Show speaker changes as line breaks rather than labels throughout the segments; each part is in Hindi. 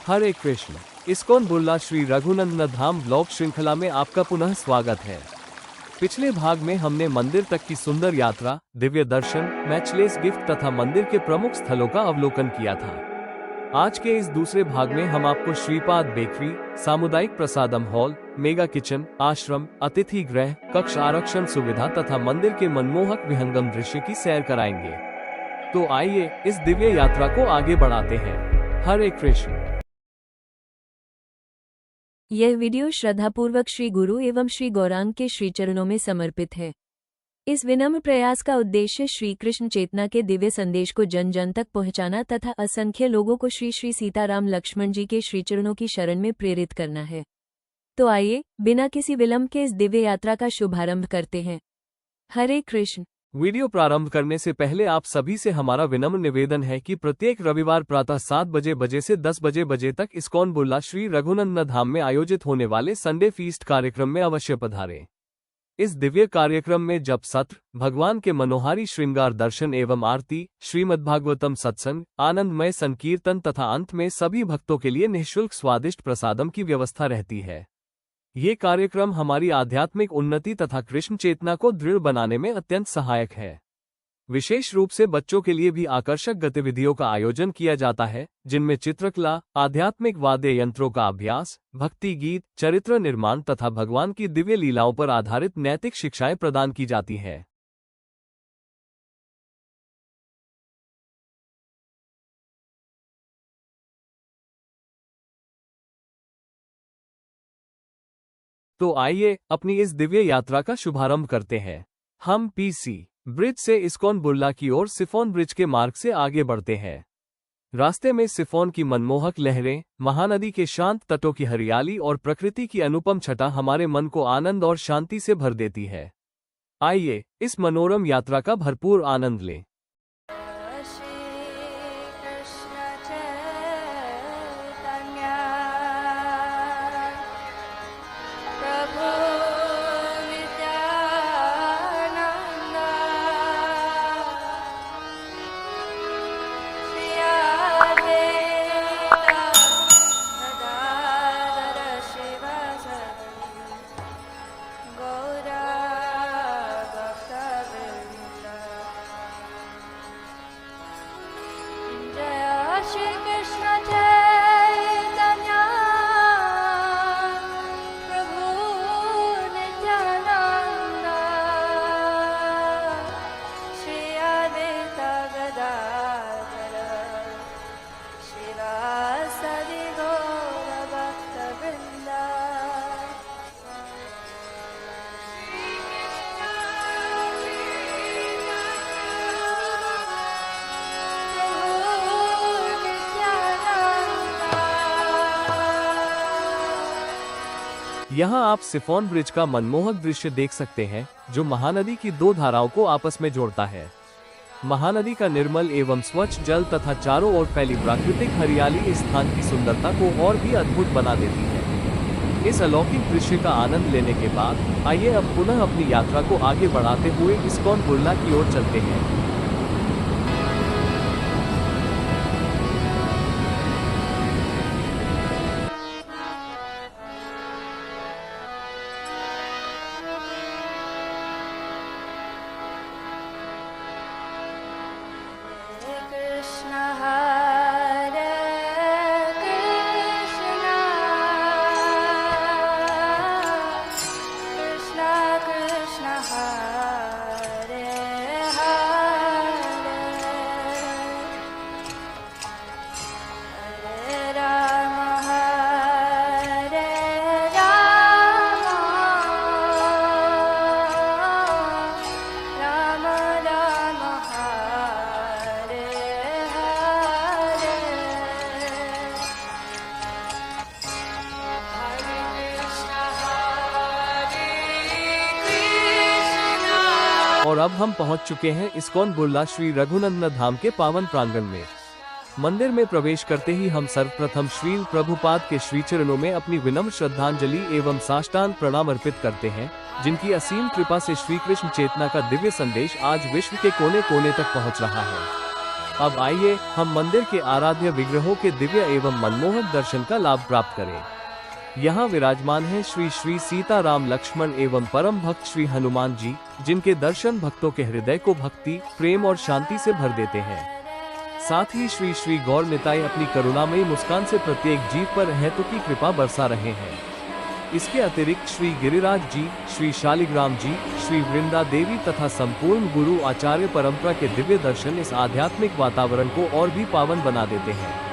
हरे कृष्ण। इस्कॉन बुर्ला श्री रघुनंदन धाम ब्लॉग श्रृंखला में आपका पुनः स्वागत है। पिछले भाग में हमने मंदिर तक की सुंदर यात्रा, दिव्य दर्शन, मैचलेस गिफ्ट तथा मंदिर के प्रमुख स्थलों का अवलोकन किया था। आज के इस दूसरे भाग में हम आपको श्रीपाद बेकरी, सामुदायिक प्रसादम हॉल, मेगा किचन, आश्रम, अतिथि गृह, कक्ष आरक्षण सुविधा तथा मंदिर के मनमोहक विहंगम दृश्य की सैर कराएंगे। तो आइए इस दिव्य यात्रा को आगे बढ़ाते हैं। हरे कृष्ण।
यह वीडियो श्रद्धापूर्वक श्री गुरु एवं श्री गौरांग के श्री चरणों में समर्पित है। इस विनम्र प्रयास का उद्देश्य श्री कृष्ण चेतना के दिव्य संदेश को जन जन तक पहुंचाना तथा असंख्य लोगों को श्री श्री सीताराम लक्ष्मण जी के श्री चरणों की शरण में प्रेरित करना है। तो आइए बिना किसी विलंब के इस दिव्य यात्रा का शुभारंभ करते हैं। हरे कृष्ण।
वीडियो प्रारंभ करने से पहले आप सभी से हमारा विनम्र निवेदन है कि प्रत्येक रविवार प्रातः 7 बजे से 10 बजे तक इस्कॉन बुर्ला श्री रघुनंदन धाम में आयोजित होने वाले संडे फीस्ट कार्यक्रम में अवश्य पधारें। इस दिव्य कार्यक्रम में जप सत्र, भगवान के मनोहारी श्रृंगार दर्शन एवं आरती, श्रीमद्भागवतम सत्संग, आनंदमय संकीर्तन तथा अंत में सभी भक्तों के लिए निःशुल्क स्वादिष्ट प्रसादम की व्यवस्था रहती है। ये कार्यक्रम हमारी आध्यात्मिक उन्नति तथा कृष्ण चेतना को दृढ़ बनाने में अत्यंत सहायक है। विशेष रूप से बच्चों के लिए भी आकर्षक गतिविधियों का आयोजन किया जाता है, जिनमें चित्रकला, आध्यात्मिक वाद्य यंत्रों का अभ्यास, भक्ति गीत, चरित्र निर्माण तथा भगवान की दिव्य लीलाओं पर आधारित नैतिक शिक्षाएं प्रदान की जाती है। तो आइए अपनी इस दिव्य यात्रा का शुभारंभ करते हैं। हम पीसी ब्रिज से इस्कॉन बुर्ला की ओर सिफोन ब्रिज के मार्ग से आगे बढ़ते हैं। रास्ते में सिफोन की मनमोहक लहरें, महानदी के शांत तटों की हरियाली और प्रकृति की अनुपम छटा हमारे मन को आनंद और शांति से भर देती है। आइए इस मनोरम यात्रा का भरपूर आनंद लें। यहाँ आप सिफोन ब्रिज का मनमोहक दृश्य देख सकते हैं, जो महानदी की दो धाराओं को आपस में जोड़ता है। महानदी का निर्मल एवं स्वच्छ जल तथा चारों ओर फैली प्राकृतिक हरियाली इस स्थान की सुंदरता को और भी अद्भुत बना देती है। इस अलौकिक दृश्य का आनंद लेने के बाद आइए अब पुनः अपनी यात्रा को आगे बढ़ाते हुए इस्कॉन बुर्ला की ओर चलते हैं। और अब हम पहुंच चुके हैं इस्कॉन बुर्ला श्री रघुनंदन धाम के पावन प्रांगण में। मंदिर में प्रवेश करते ही हम सर्वप्रथम श्रील प्रभुपाद के श्री चरणों में अपनी विनम्र श्रद्धांजलि एवं साष्टांग प्रणाम अर्पित करते हैं, जिनकी असीम कृपा से श्री कृष्ण चेतना का दिव्य संदेश आज विश्व के कोने कोने तक पहुंच रहा है। अब आइए हम मंदिर के आराध्य विग्रहों के दिव्य एवं मनमोहक दर्शन का लाभ प्राप्त करें। यहाँ विराजमान है श्री श्री सीताराम लक्ष्मण एवं परम भक्त श्री हनुमान जी, जिनके दर्शन भक्तों के हृदय को भक्ति, प्रेम और शांति से भर देते हैं। साथ ही श्री श्री गौर निताई अपनी करुणामयी मुस्कान से प्रत्येक जीव पर रहमतों की कृपा बरसा रहे हैं। इसके अतिरिक्त श्री गिरिराज जी, श्री शालिग्राम जी, श्री वृंदा देवी तथा संपूर्ण गुरु आचार्य परंपरा के दिव्य दर्शन इस आध्यात्मिक वातावरण को और भी पावन बना देते हैं।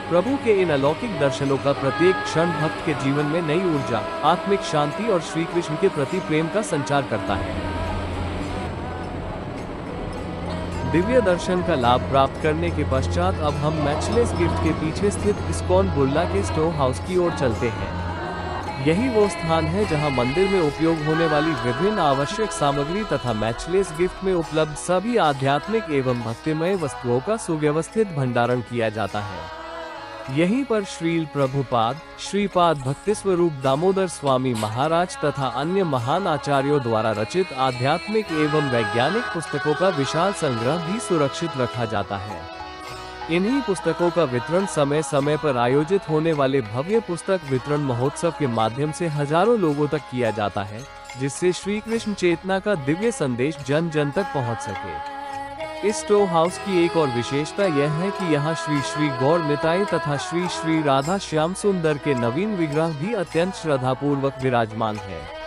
प्रभु के इन अलौकिक दर्शनों का प्रत्येक क्षण भक्त के जीवन में नई ऊर्जा, आत्मिक शांति और श्री कृष्ण के प्रति प्रेम का संचार करता है। दिव्य दर्शन का लाभ प्राप्त करने के पश्चात अब हम मैचलेस गिफ्ट के पीछे स्थित इस्कॉन बुर्ला के स्टोर हाउस की ओर चलते हैं। यही वो स्थान है जहां मंदिर में उपयोग होने वाली विभिन्न आवश्यक सामग्री तथा मैचलेस गिफ्ट में उपलब्ध सभी आध्यात्मिक एवं भक्तिमय वस्तुओं का सुव्यवस्थित भंडारण किया जाता है। यहीं पर श्रील प्रभुपाद, श्रीपाद भक्तिस्वरूप दामोदर स्वामी महाराज तथा अन्य महान आचार्यों द्वारा रचित आध्यात्मिक एवं वैज्ञानिक पुस्तकों का विशाल संग्रह भी सुरक्षित रखा जाता है। इन्हीं पुस्तकों का वितरण समय समय पर आयोजित होने वाले भव्य पुस्तक वितरण महोत्सव के माध्यम से हजारों लोगों तक किया जाता है, जिससे श्री कृष्ण चेतना का दिव्य संदेश जन जन तक पहुंच सके। इस स्टोर हाउस की एक और विशेषता यह है कि यहाँ श्री श्री गौर निताई तथा श्री श्री राधा श्याम सुंदर के नवीन विग्रह भी अत्यंत श्रद्धापूर्वक विराजमान है।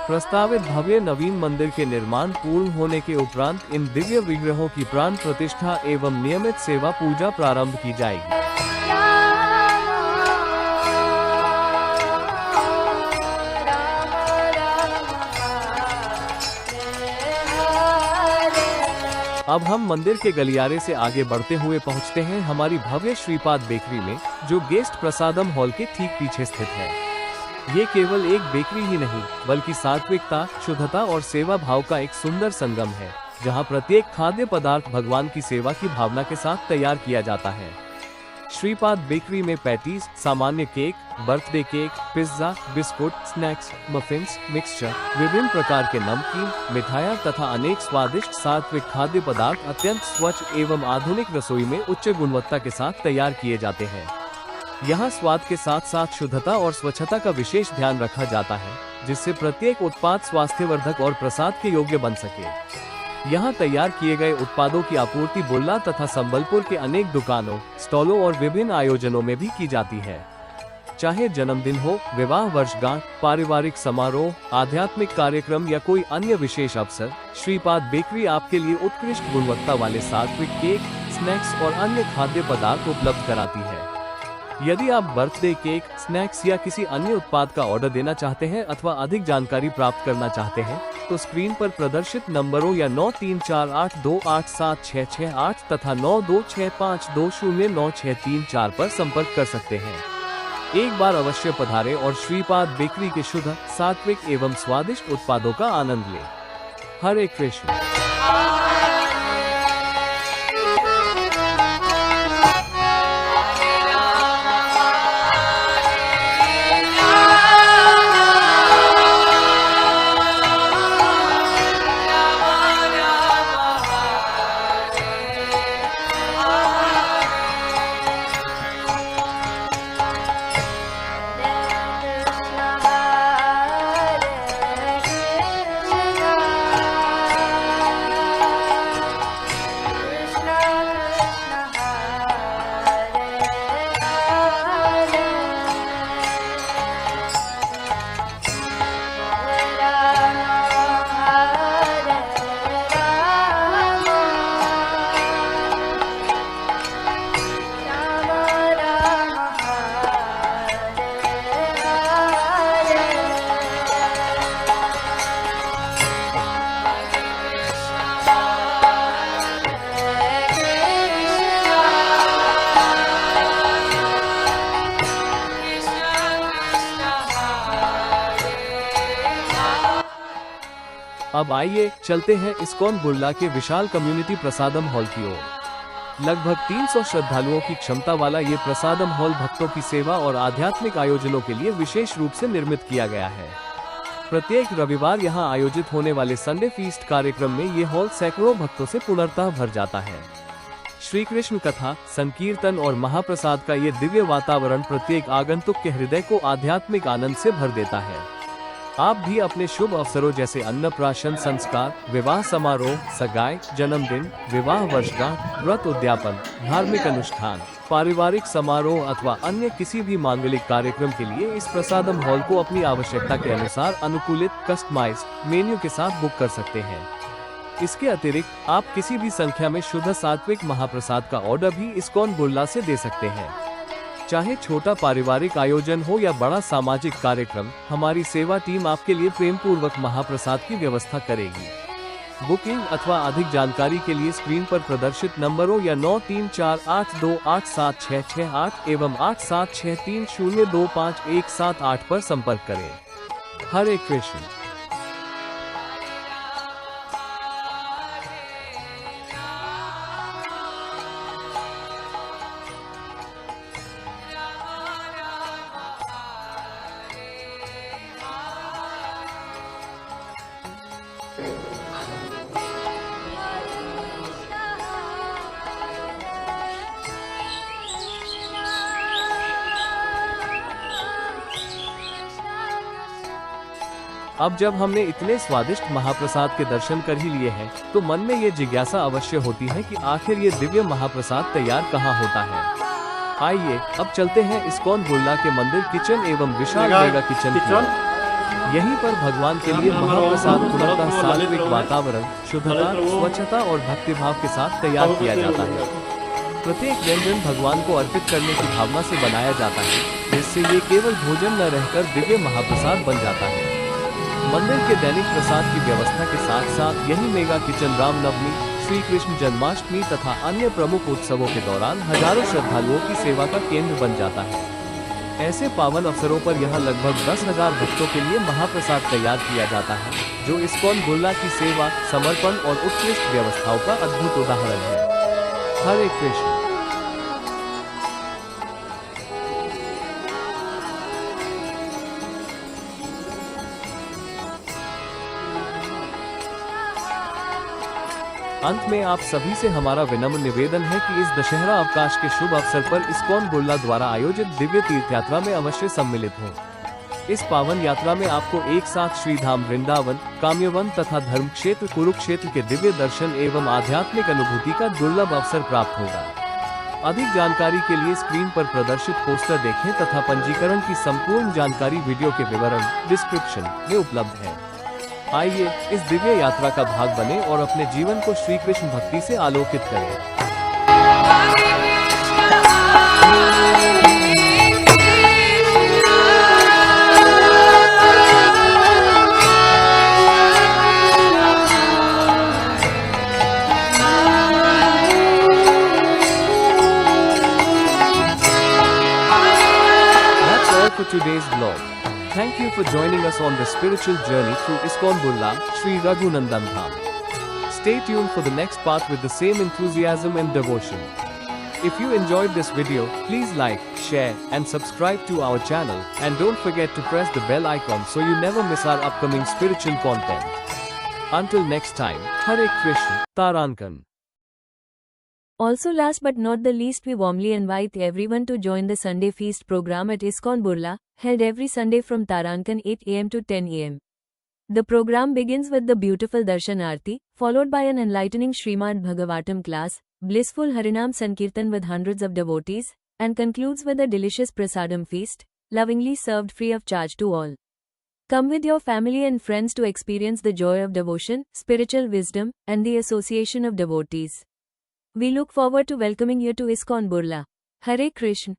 प्रस्तावित भव्य नवीन मंदिर के निर्माण पूर्ण होने के उपरांत इन दिव्य विग्रहों की प्राण प्रतिष्ठा एवं नियमित सेवा पूजा प्रारंभ की जाएगी। अब हम मंदिर के गलियारे से आगे बढ़ते हुए पहुंचते हैं हमारी भव्य श्रीपाद बेकरी में, जो गेस्ट प्रसादम हॉल के ठीक पीछे स्थित है। ये केवल एक बेकरी ही नहीं, बल्कि सात्विकता, शुद्धता और सेवा भाव का एक सुंदर संगम है, जहां प्रत्येक खाद्य पदार्थ भगवान की सेवा की भावना के साथ तैयार किया जाता है। श्रीपाद बेकरी में पैटीज, सामान्य cake, birthday cake, pizza, biscuit, snacks, muffins, mixture, विभिन्न प्रकार के नमकीन, मिठाइयाँ तथा अनेक स्वादिष्ट सात्विक खाद्य पदार्थ अत्यंत स्वच्छ एवं आधुनिक रसोई में उच्च गुणवत्ता के साथ तैयार किए जाते हैं। यहाँ स्वाद के साथ साथ शुद्धता और स्वच्छता का विशेष ध्यान रखा जाता है, जिससे प्रत्येक उत्पाद स्वास्थ्यवर्धक और प्रसाद के योग्य बन सके। यहाँ तैयार किए गए उत्पादों की आपूर्ति बुर्ला तथा संबलपुर के अनेक दुकानों, स्टॉलों और विभिन्न आयोजनों में भी की जाती है। चाहे जन्मदिन हो, विवाह वर्षगांठ, पारिवारिक समारोह, आध्यात्मिक कार्यक्रम या कोई अन्य विशेष अवसर, श्रीपाद बेकरी आपके लिए उत्कृष्ट गुणवत्ता वाले सात्विक केक, स्नैक्स और अन्य खाद्य पदार्थ उपलब्ध कराती है। यदि आप बर्थडे केक, स्नैक्स या किसी अन्य उत्पाद का ऑर्डर देना चाहते हैं अथवा अधिक जानकारी प्राप्त करना चाहते हैं, तो स्क्रीन पर प्रदर्शित नंबरों या 9348287668 तथा 9265209634 पर संपर्क कर सकते हैं। एक बार अवश्य पधारें और श्रीपाद बेकरी के शुद्ध, सात्विक एवं स्वादिष्ट उत्पादों का आनंद लें। हरे कृष्ण। अब आइए चलते हैं इस्कॉन बुर्ला के विशाल कम्युनिटी प्रसादम हॉल की ओर। लगभग 300 श्रद्धालुओं की क्षमता वाला ये प्रसादम हॉल भक्तों की सेवा और आध्यात्मिक आयोजनों के लिए विशेष रूप से निर्मित किया गया है। प्रत्येक रविवार यहाँ आयोजित होने वाले संडे फीस्ट कार्यक्रम में ये हॉल सैकड़ों भक्तों से पूर्णतः भर जाता है। श्री कृष्ण कथा, संकीर्तन और महाप्रसाद का ये दिव्य वातावरण प्रत्येक आगंतुक के हृदय को आध्यात्मिक आनंद से भर देता है। आप भी अपने शुभ अवसरों जैसे अन्नप्राशन संस्कार, विवाह समारोह, सगाई, जन्मदिन, विवाह वर्षगांठ, व्रत उद्यापन, धार्मिक अनुष्ठान, पारिवारिक समारोह अथवा अन्य किसी भी मांगलिक कार्यक्रम के लिए इस प्रसादम हॉल को अपनी आवश्यकता के अनुसार अनुकूलित कस्टमाइज्ड मेन्यू के साथ बुक कर सकते हैं। इसके अतिरिक्त आप किसी भी संख्या में शुद्ध सात्विक महाप्रसाद का ऑर्डर भी इस्कॉन बुर्ला से दे सकते हैं। चाहे छोटा पारिवारिक आयोजन हो या बड़ा सामाजिक कार्यक्रम, हमारी सेवा टीम आपके लिए प्रेम पूर्वक महाप्रसाद की व्यवस्था करेगी। बुकिंग अथवा अधिक जानकारी के लिए स्क्रीन पर प्रदर्शित नंबरों या 9348287668 एवं 8763025178 पर संपर्क करें। हरे कृष्ण। अब जब हमने इतने स्वादिष्ट महाप्रसाद के दर्शन कर ही लिए हैं, तो मन में ये जिज्ञासा अवश्य होती है कि आखिर ये दिव्य महाप्रसाद तैयार कहाँ होता है। आइए अब चलते हैं इस्कॉन बुर्ला के मंदिर किचन एवं विशाल मेगा किचन की। यहीं पर भगवान के लिए महाप्रसाद पूर्णतः सात्विक वातावरण, शुद्धता, स्वच्छता और भक्तिभाव के साथ तैयार किया जाता है। प्रत्येक व्यंजन भगवान को अर्पित करने की भावना से बनाया जाता है, जिससे ये केवल भोजन न रहकर दिव्य महाप्रसाद बन जाता है। मंदिर के दैनिक प्रसाद की व्यवस्था के साथ साथ यही मेगा किचन रामनवमी, श्री कृष्ण जन्माष्टमी तथा अन्य प्रमुख उत्सवों के दौरान हजारों श्रद्धालुओं की सेवा का केंद्र बन जाता है। ऐसे पावन अवसरों पर यहाँ लगभग 10,000 भक्तों के लिए महाप्रसाद तैयार किया जाता है, जो इस्कॉन बुर्ला की सेवा, समर्पण और उत्कृष्ट व्यवस्थाओं का अद्भुत उदाहरण है। हरे कृष्ण। अंत में आप सभी से हमारा विनम्र निवेदन है कि इस दशहरा अवकाश के शुभ अवसर पर इस्कॉन बुर्ला द्वारा आयोजित दिव्य तीर्थ यात्रा में अवश्य सम्मिलित हों। इस पावन यात्रा में आपको एक साथ श्रीधाम वृंदावन, काम्यवन तथा धर्म क्षेत्र कुरुक्षेत्र के दिव्य दर्शन एवं आध्यात्मिक अनुभूति का दुर्लभ अवसर प्राप्त होगा। अधिक जानकारी के लिए स्क्रीन पर प्रदर्शित पोस्टर देखें तथा पंजीकरण की संपूर्ण जानकारी वीडियो के विवरण डिस्क्रिप्शन में उपलब्ध है। आइए इस दिव्य यात्रा का भाग बने और अपने जीवन को श्री कृष्ण भक्ति से आलोकित करें। That's all for today's vlog. Thank you for joining us on the spiritual journey through Iskon Burla, Sri Raghunandan Dham. Stay tuned for the next part with the same enthusiasm and devotion. If you enjoyed this video, please like, share, and subscribe to our channel, and don't forget to press the bell icon so you never miss our upcoming spiritual content. Until next time, Hare Krishna, Tarankan.
Also, last but not the least, we warmly invite everyone to join the Sunday Feast program at Iskon Burla, held every Sunday from Tarankan 8 am to 10 am. The program begins with the beautiful Darshan Aarti, followed by an enlightening Srimad Bhagavatam class, blissful Harinam Sankirtan with hundreds of devotees, and concludes with a delicious Prasadam feast, lovingly served free of charge to all. Come with your family and friends to experience the joy of devotion, spiritual wisdom, and the association of devotees. We look forward to welcoming you to Iskon Burla. Hare Krishna.